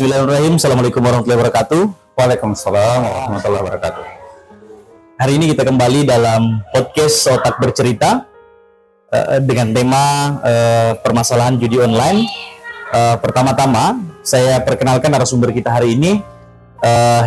Bismillahirrahmanirrahim. Assalamualaikum warahmatullahi wabarakatuh. Waalaikumsalam warahmatullahi wabarakatuh. Hari ini kita kembali dalam podcast Otak Bercerita dengan tema permasalahan judi online. Pertama-tama saya perkenalkan narasumber kita hari ini.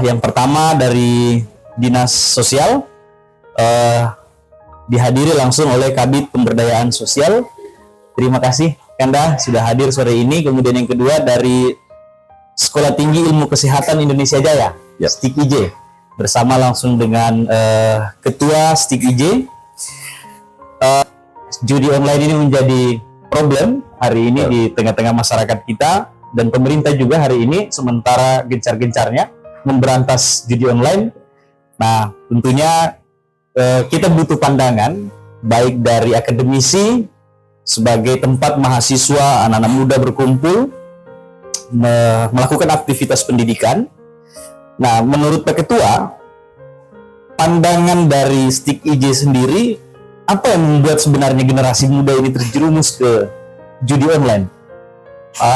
Yang pertama dari Dinas Sosial, dihadiri langsung oleh Kabid Pemberdayaan Sosial. Terima kasih Kanda sudah hadir sore ini. Kemudian yang kedua dari Sekolah Tinggi Ilmu Kesehatan Indonesia Jaya, STIK IJ, bersama langsung dengan Ketua STIK IJ. Judi online ini menjadi problem hari ini di tengah-tengah masyarakat kita, dan pemerintah juga hari ini sementara gencar-gencarnya memberantas judi online. Nah, tentunya kita butuh pandangan baik dari akademisi sebagai tempat mahasiswa, anak-anak muda berkumpul melakukan aktivitas pendidikan. Nah, menurut Pak Ketua, pandangan dari STIK IJ sendiri, apa yang membuat sebenarnya generasi muda ini terjerumus ke judi online?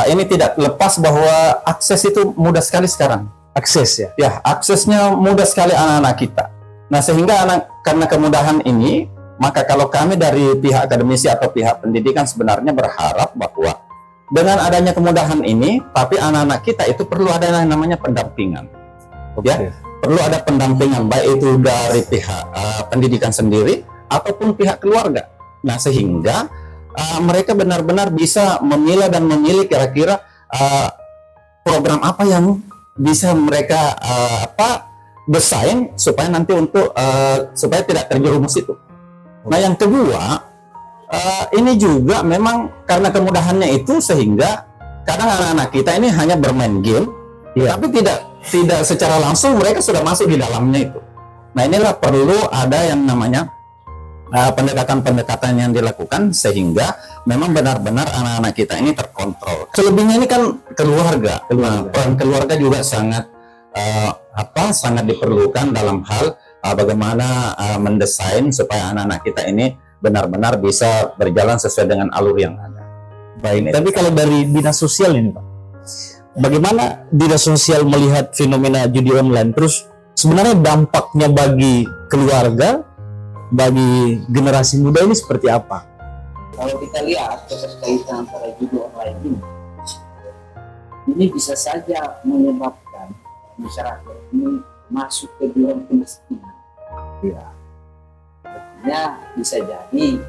Ini tidak lepas bahwa akses itu mudah sekali sekarang. Akses ya? Ya, aksesnya mudah sekali anak-anak kita. Nah, sehingga karena kemudahan ini, maka kalau kami dari pihak akademisi atau pihak pendidikan sebenarnya berharap bahwa dengan adanya kemudahan ini, tapi anak-anak kita itu perlu ada yang namanya pendampingan. Ya, perlu ada pendampingan, baik itu dari pihak pendidikan sendiri ataupun pihak keluarga. Nah, sehingga mereka benar-benar bisa memilah dan memilih kira-kira program apa yang bisa mereka bersaing supaya nanti untuk supaya tidak terjerumus itu. Nah, yang kedua, ini juga memang karena kemudahannya itu sehingga kadang anak-anak kita ini hanya bermain game, tapi tidak secara langsung mereka sudah masuk di dalamnya itu. Nah, inilah perlu ada yang namanya pendekatan-pendekatan yang dilakukan sehingga memang benar-benar anak-anak kita ini terkontrol. Selebihnya ini kan keluarga. Nah, peran keluarga juga sangat sangat diperlukan dalam hal bagaimana mendesain supaya anak-anak kita ini benar-benar bisa berjalan sesuai dengan alur yang ada. Baik, tapi kalau dari Dinas Sosial ini Pak, bagaimana Dinas Sosial melihat fenomena judi online? Terus sebenarnya dampaknya bagi keluarga, bagi generasi muda ini seperti apa? Kalau kita lihat keterkaitan antara judi online ini bisa saja menyebabkan masyarakat ini masuk ke jurang kemiskinan. Ya, artinya bisa jadi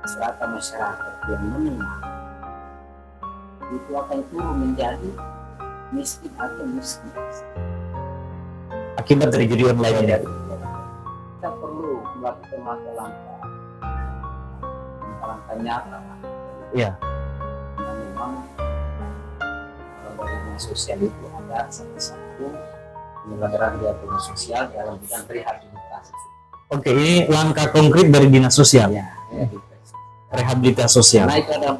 strata masyarakat yang menengah itu akan turun menjadi miskin atau miskin Akibat dari judi online ini. Kita perlu melakukan langkah-langkah nyata. Iya. Nah, memang dari dinas sosial itu ada satu penyelenggaraan kegiatan sosial dalam bidang rehabilitasi. Oke, ini langkah konkret dari Dinas Sosial. Ya, Rehabilitasi sosial. Nah, itu ada 4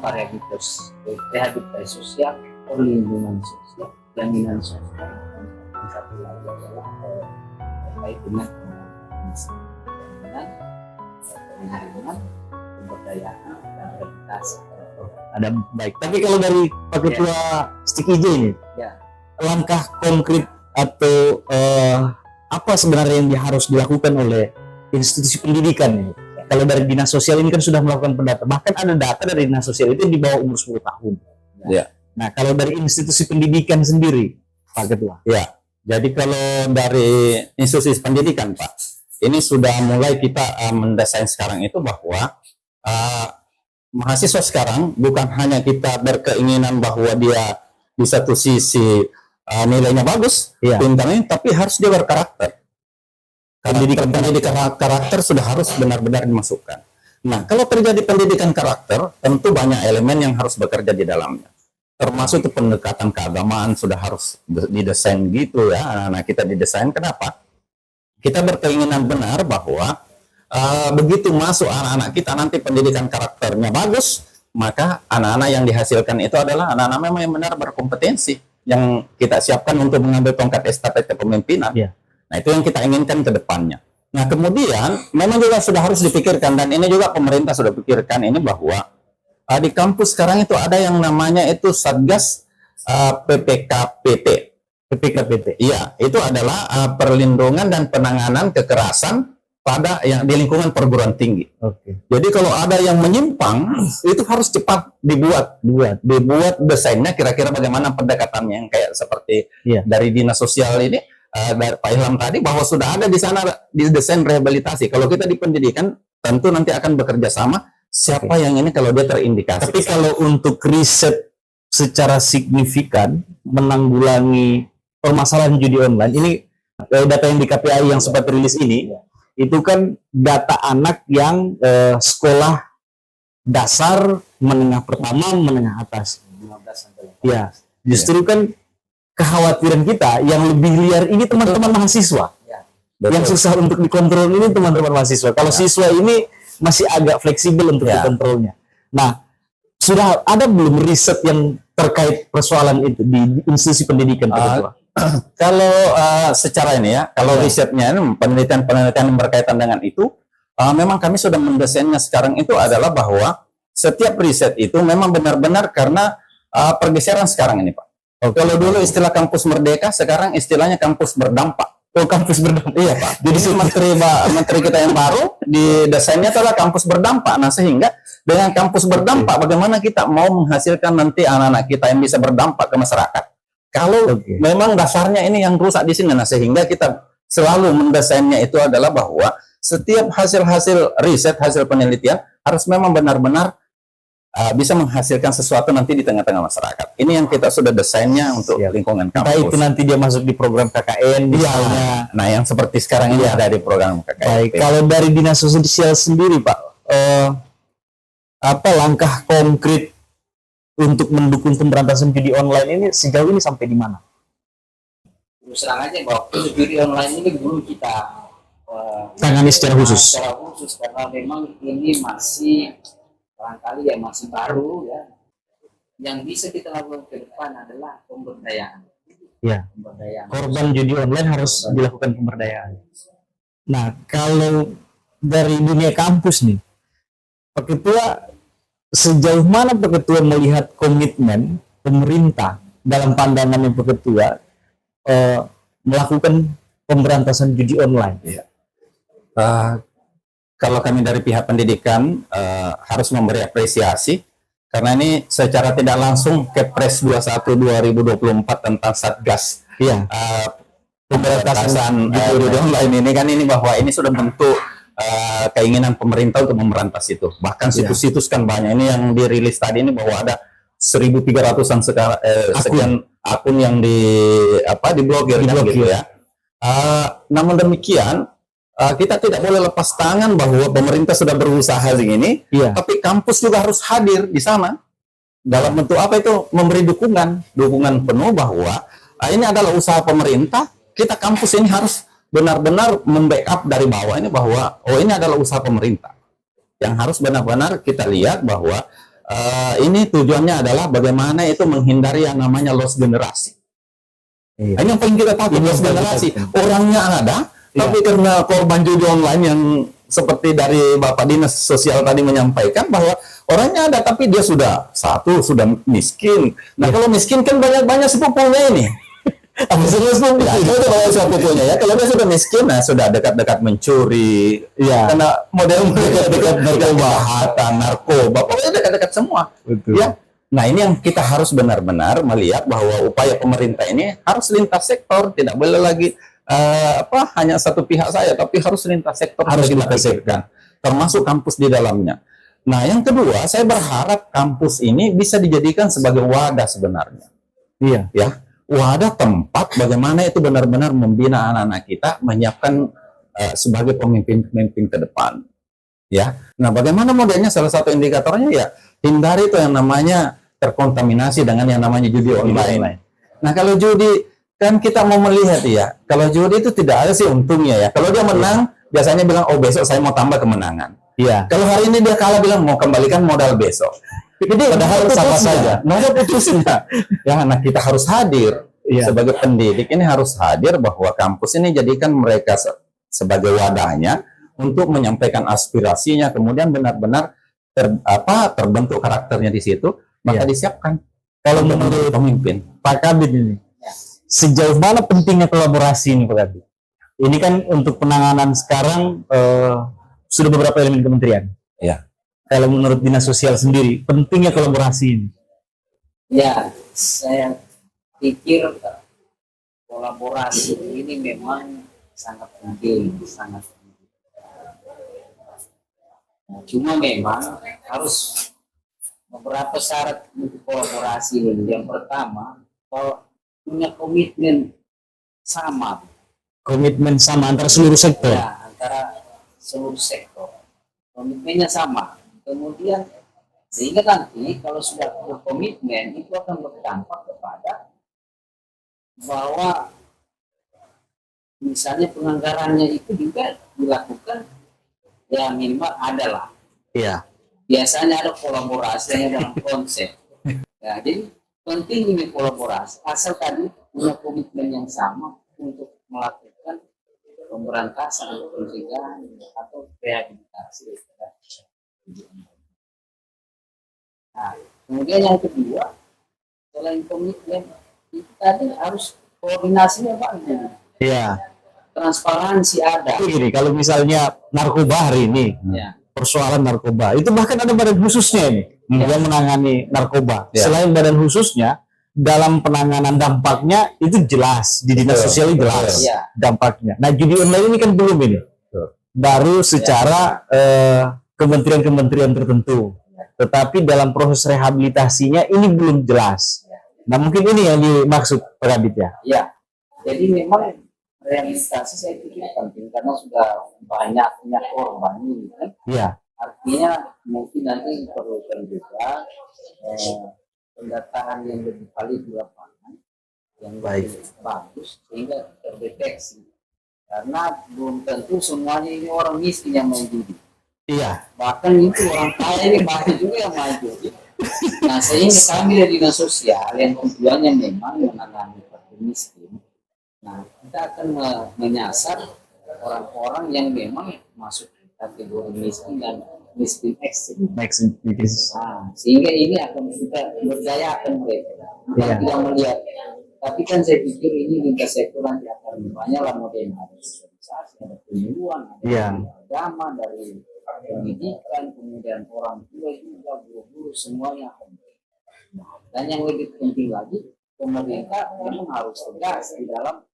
rehabilitasi sosial, perlindungan sosial, jaminan sosial, dan satu lagi adalah terkait dengan penerimaan, pemberdayaan, dan rehabilitasi. Ada baik. Tapi kalau dari Pak Ketua STIK IJ ini, langkah konkret atau apa sebenarnya yang harus dilakukan oleh institusi pendidikan ini? Kalau dari Dinas Sosial ini kan sudah melakukan pendata, bahkan ada data dari Dinas Sosial itu di bawah umur 10 tahun. Ya. Nah, kalau dari institusi pendidikan sendiri, Pak Ketua. Ya, jadi kalau dari institusi pendidikan, Pak, ini sudah mulai kita mendesain sekarang itu bahwa mahasiswa sekarang bukan hanya kita berkeinginan bahwa dia di satu sisi nilainya bagus, pintarnya, tapi harus dia berkarakter. Pendidikan karakter sudah harus benar-benar dimasukkan. Nah, kalau terjadi pendidikan karakter, tentu banyak elemen yang harus bekerja di dalamnya. Termasuk itu pendekatan keagamaan sudah harus didesain gitu ya, anak-anak kita didesain. Kenapa? Kita berkeinginan benar bahwa begitu masuk anak-anak kita nanti pendidikan karakternya bagus, maka anak-anak yang dihasilkan itu adalah anak-anak memang yang benar berkompetensi, yang kita siapkan untuk mengambil tongkat estafet kepemimpinan. Nah, itu yang kita inginkan ke depannya. Nah, kemudian memang juga sudah harus dipikirkan, dan ini juga pemerintah sudah pikirkan ini, bahwa di kampus sekarang itu ada yang namanya itu Satgas PPKPT. PPKPT. Iya, itu adalah perlindungan dan penanganan kekerasan pada yang di lingkungan perguruan tinggi. Oke. Jadi kalau ada yang menyimpang, itu harus cepat dibuat desainnya kira-kira bagaimana pendekatannya yang kayak seperti Iya. dari dinas sosial ini dari Pak Ilham tadi bahwa sudah ada di sana di desain rehabilitasi. Kalau kita di pendidikan tentu nanti akan bekerja sama siapa yang ini kalau dia terindikasi. Tapi kalau untuk riset secara signifikan menanggulangi permasalahan judi online ini, data yang di KPI yang sempat rilis ini itu kan data anak yang sekolah dasar, menengah pertama, menengah atas. 15 sampai Ya, justru kan kekhawatiran kita yang lebih liar ini teman-teman mahasiswa. Betul. Yang susah untuk dikontrol ini teman-teman mahasiswa. Kalau siswa ini masih agak fleksibel untuk dikontrolnya. Nah, sudah ada belum riset yang terkait persoalan itu di institusi pendidikan? Kalau secara ini ya, kalau risetnya penelitian yang berkaitan dengan itu, memang kami sudah mendesainnya sekarang itu adalah bahwa setiap riset itu memang benar-benar karena pergeseran sekarang ini Pak. Kalau dulu istilah kampus merdeka, sekarang istilahnya kampus berdampak. Kampus berdampak. Iya Pak. Jadi menteri kita yang baru di desainnya adalah kampus berdampak. Nah sehingga dengan kampus berdampak, bagaimana kita mau menghasilkan nanti anak-anak kita yang bisa berdampak ke masyarakat. Kalau memang dasarnya ini yang rusak di sini, nah sehingga kita selalu mendesainnya itu adalah bahwa setiap hasil-hasil riset, hasil penelitian harus memang benar-benar bisa menghasilkan sesuatu nanti di tengah-tengah masyarakat. Ini yang kita sudah desainnya untuk lingkungan kampus. Entah itu nanti dia masuk di program KKN misalnya. Nah, yang seperti sekarang ini ada di program KKN. Baik, kalau dari dinas sosial sendiri Pak, apa langkah konkret untuk mendukung pemberantasan judi online ini sejauh ini sampai di mana? Terus terang aja bahwa judi online ini belum kita tangani secara khusus. Secara khusus karena memang ini masih barangkali ya masih baru ya. Yang bisa kita lakukan ke depan adalah pemberdayaan. Ya. Pemberdayaan. Korban judi online harus dilakukan pemberdayaan. Nah, kalau dari dunia kampus nih, Pak Ketua, sejauh mana Pak Ketua melihat komitmen pemerintah dalam pandangan yang Pak Ketua melakukan pemberantasan judi online? Kalau kami dari pihak pendidikan harus memberi apresiasi karena ini secara tidak langsung Kepres 21 2024 tentang Satgas pemberantasan judi online ini kan ini bahwa ini sudah bentuk keinginan pemerintah untuk memberantas itu. Bahkan situs-situs kan banyak. Ini yang dirilis tadi ini bahwa ada 1.300-an sekian akun yang diblokir gitu ya. Namun demikian kita tidak boleh lepas tangan bahwa pemerintah sudah berusaha begini, tapi kampus juga harus hadir di sana dalam bentuk apa itu memberi dukungan penuh bahwa ini adalah usaha pemerintah. Kita kampus ini harus benar-benar membackup dari bawah ini bahwa ini adalah usaha pemerintah yang harus benar-benar kita lihat bahwa ini tujuannya adalah bagaimana itu menghindari yang namanya loss generasi. Ini yang paling kita takut, loss generasi. Orangnya ada, tapi karena korban judi online yang seperti dari Bapak Dinas Sosial tadi menyampaikan bahwa orangnya ada tapi dia sudah miskin. Nah kalau miskin kan banyak sepupunya ini. Kalau dia sudah miskin, nah sudah dekat-dekat mencuri, karena model dekat-dekat kejahatan, narkoba, pokoknya dekat-dekat semua. Ya. Nah ini yang kita harus benar-benar melihat bahwa upaya pemerintah ini harus lintas sektor, tidak boleh lagi hanya satu pihak saja, tapi harus lintas sektor, harus kita pikirkan, termasuk kampus di dalamnya. Nah yang kedua, saya berharap kampus ini bisa dijadikan sebagai wadah sebenarnya. Ya. Wadah tempat bagaimana itu benar-benar membina anak-anak kita, menyiapkan sebagai pemimpin-pemimpin ke depan. Ya. Nah, bagaimana modelnya? Salah satu indikatornya ya hindari itu yang namanya terkontaminasi dengan yang namanya judi online. Nah, kalau judi kan kita mau melihat ya, kalau judi itu tidak ada sih untungnya ya. Kalau dia menang, biasanya bilang besok saya mau tambah kemenangan. Kalau hari ini dia kalah bilang mau kembalikan modal besok. Jadi padahal sama saja. Nggak putusnya. Ya, nah kita harus hadir sebagai pendidik ini harus hadir bahwa kampus ini jadikan mereka sebagai wadahnya untuk menyampaikan aspirasinya, kemudian benar-benar terbentuk karakternya di situ, maka disiapkan. Kalau menurut pemimpin. Pak Kabit ini, sejauh mana pentingnya kolaborasi ini Pak Kabit? Ini kan untuk penanganan sekarang sudah beberapa elemen kementerian. Ya. Kalau menurut Dinas Sosial sendiri, pentingnya kolaborasi ini. Ya, saya pikir kolaborasi ini memang sangat penting, sangat penting. Nah, cuma memang harus beberapa syarat untuk kolaborasi ini. Yang pertama, kalau punya komitmen sama. Komitmen sama antara seluruh sektor. Ya, antara seluruh sektor. Komitmennya sama. Kemudian sehingga nanti kalau sudah berkomitmen itu akan berdampak kepada bahwa misalnya penganggarannya itu juga dilakukan ya minimal adalah. Iya. Biasanya ada kolaborasi dalam konsep. Ya, jadi penting ini kolaborasi asal tadi punya komitmen yang sama untuk melakukan pemberantasan atau pencegahan atau rehabilitasi. Nah, kemudian yang kedua, selain komitmen itu tadi harus koordinasinya bagus. Iya. Transparansi ada. Ini kalau misalnya narkoba hari ini, Ya. persoalan narkoba, itu bahkan ada badan khususnya ini yang menangani narkoba. Ya. Selain badan khususnya, dalam penanganan dampaknya itu jelas di dinas sosial itu jelas Ya. dampaknya. Nah, judi online ini kan belum ini, baru secara kementerian-kementerian tertentu. Tetapi dalam proses rehabilitasinya ini belum jelas. Nah, mungkin ini yang dimaksud Pak Kabit ya. Ya. Jadi memang rehabilitasi saya pikir penting karena sudah banyak korban ini kan. Iya. Artinya mungkin nanti perlukan juga pendataan yang lebih valid di lapangan yang lebih bagus sehingga terdeteksi. Karena belum tentu semuanya ini orang miskin yang main judi. Iya. Bahkan itu orang kaya ini banyak juga yang main judi. Nah, sehingga kami dari dinas sosial yang tujuannya memang menangani fakir miskin. Nah, kita akan menyasar orang-orang yang memang masuk kategori miskin dan miskin ekstrim. Nah, sehingga ini akan kita berdayakan mereka. Bukan tidak melihat. Tapi kan saya pikir ini lintas sektor nanti akan banyaklah model ada sosialisasi, ada penyuluhan, ada agama, dari pendidikan, kemudian orang tua juga, guru-guru semuanya akan. Dan yang lebih penting lagi, pemerintah memang harus tegas di dalam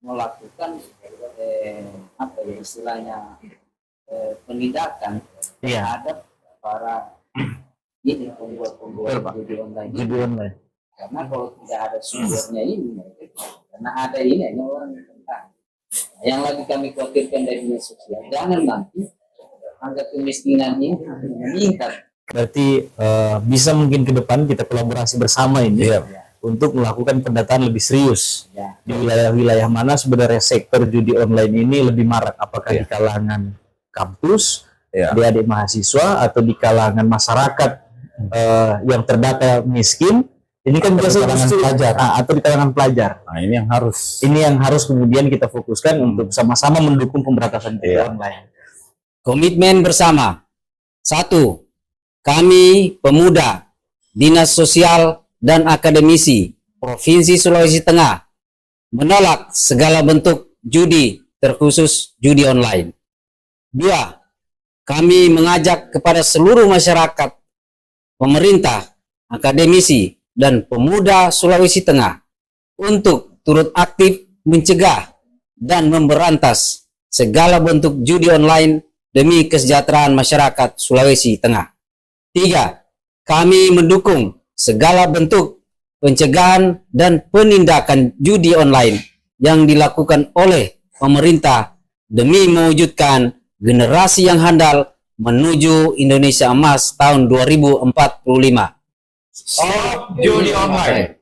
melakukan apa ya istilahnya penindakan terhadap para ini pembuat judi online. Karena kalau tidak ada sumbernya ini, karena ada ini hanya orang yang tentang. Yang lagi kami khawatirkan dari media sosial, jangan nanti angka kemiskinan ini meningkat. Berarti bisa mungkin ke depan kita kolaborasi bersama ini untuk melakukan pendataan lebih serius di wilayah-wilayah mana sebenarnya sektor judi online ini lebih marak, apakah di kalangan kampus, adik-adik mahasiswa, atau di kalangan masyarakat yang terdata miskin. Ini kan biasa di kalangan pelajar atau di kalangan pelajar. Nah, ini yang harus kemudian kita fokuskan untuk sama-sama mendukung pemberantasan judi online. Komitmen bersama. 1. Kami pemuda, dinas sosial dan akademisi Provinsi Sulawesi Tengah menolak segala bentuk judi, terkhusus judi online. 2. Kami mengajak kepada seluruh masyarakat, pemerintah, akademisi, dan pemuda Sulawesi Tengah untuk turut aktif mencegah dan memberantas segala bentuk judi online demi kesejahteraan masyarakat Sulawesi Tengah. 3. Kami mendukung segala bentuk pencegahan dan penindakan judi online yang dilakukan oleh pemerintah demi mewujudkan generasi yang handal menuju Indonesia Emas tahun 2045. Stop judi online.